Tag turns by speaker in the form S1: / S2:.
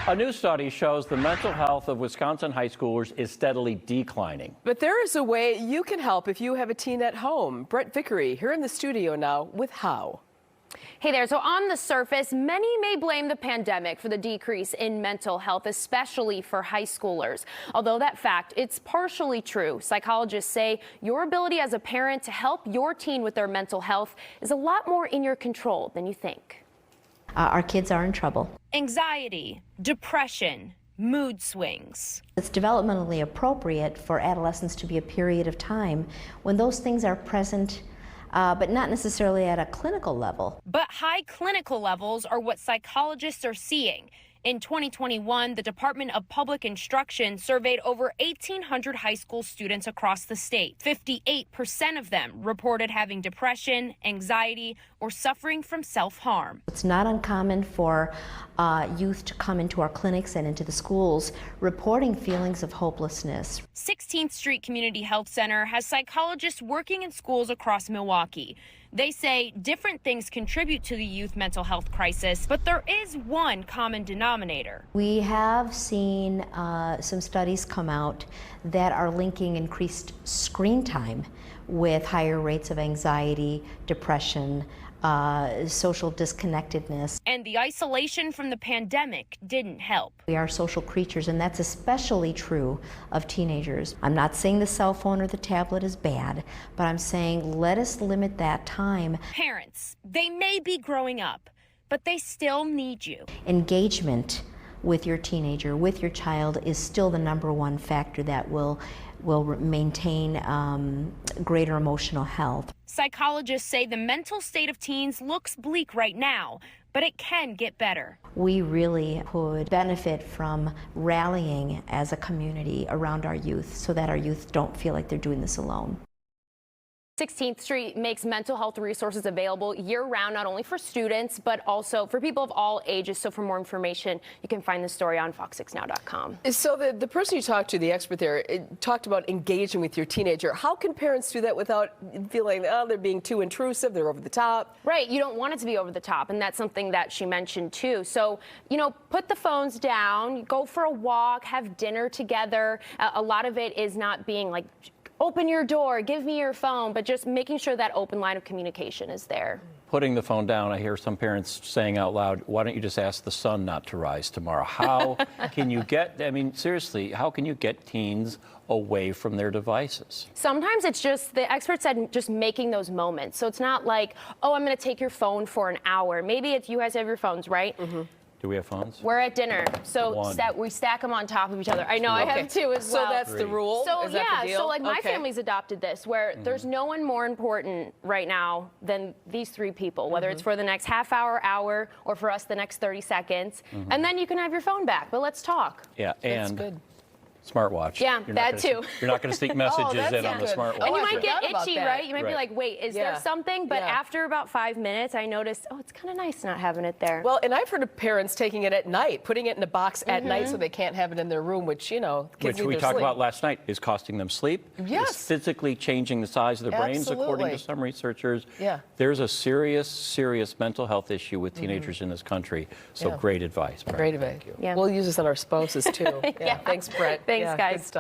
S1: A new study shows the mental health of Wisconsin high schoolers is steadily declining.
S2: But there is a way you can help if you have a teen at home. Brett Vickery here in the studio now with how.
S3: Hey there, so on the surface, many may blame the pandemic for the decrease in mental health, especially for high schoolers. Although that fact, it's partially true. Psychologists say your ability as a parent to help your teen with their mental health is a lot more in your control than you think.
S4: Our kids are in trouble.
S3: Anxiety, depression, mood swings.
S4: It's developmentally appropriate for adolescence to be a period of time when those things are present, but not necessarily at a clinical level.
S3: But high clinical levels are what psychologists are seeing. In 2021, the Department of Public Instruction surveyed over 1,800 high school students across the state. 58% of them reported having depression, anxiety, or suffering from self-harm.
S4: It's not uncommon for youth to come into our clinics and into the schools reporting feelings of hopelessness.
S3: 16th Street Community Health Center has psychologists working in schools across Milwaukee. They say different things contribute to the youth mental health crisis, but there is one common denominator.
S4: We have seen some studies come out that are linking increased screen time with higher rates of anxiety, depression, social disconnectedness.
S3: And the isolation from the pandemic didn't help.
S4: We are social creatures, and that's especially true of teenagers. I'm not saying the cell phone or the tablet is bad, but I'm saying let us limit that time.
S3: Parents, they may be growing up, but they still need you.
S4: Engagement with your teenager, with your child, is still the #1 factor that will maintain greater emotional health.
S3: Psychologists say the mental state of teens looks bleak right now, but it can get better.
S4: We really could benefit from rallying as a community around our youth so that our youth don't feel like they're doing this alone.
S3: 16th Street makes mental health resources available year-round, not only for students, but also for people of all ages. So for more information, you can find the story on fox6now.com.
S2: So the person you talked to, the expert there, talked about engaging with your teenager. How can parents do that without feeling, oh, they're being too intrusive, they're over the top?
S3: Right, you don't want it to be over the top, and that's something that she mentioned too. So, put the phones down, go for a walk, have dinner together. A lot of it is not being like, open your door, give me your phone, but just making sure that open line of communication is there.
S1: Putting the phone down, I hear some parents saying out loud, why don't you just ask the sun not to rise tomorrow? How can you seriously, how can you get teens away from their devices?
S3: Sometimes it's just, the expert said, just making those moments. So it's not like, oh, I'm going to take your phone for an hour. Maybe it's, you guys have your phones, right? Mm-hmm.
S1: Do we have phones?
S3: We're at dinner, so we stack them on top of each other. I know, I have two as well.
S2: So that's the rule?
S3: So
S2: is that the deal?
S3: So like my family's adopted this, where there's no one more important right now than these three people, whether it's for the next half hour, or for us the next 30 seconds. And then you can have your phone back, but let's talk.
S1: Yeah,
S2: That's
S1: and
S2: good.
S1: Smartwatch.
S3: Yeah, that too.
S1: You're not going to sneak messages in on the smartwatch.
S3: And you might get itchy,
S2: that.
S3: right? You might be like, wait, is there something? But after about 5 minutes, I noticed, oh, it's kind of nice not having it there.
S2: Well, and I've heard of parents taking it at night, putting it in a box at night so they can't have it in their room, which, kids
S1: which we talked about last night, is costing them sleep.
S2: Yes.
S1: It's physically changing the size of their brains, according to some researchers.
S2: Yeah.
S1: There's a serious, serious mental health issue with teenagers in this country. So great advice, Brett.
S2: Great advice.
S1: Thank you.
S2: Yeah. We'll use this on our spouses, too. Thanks, Brett.
S3: Thanks, guys.
S2: Good stuff.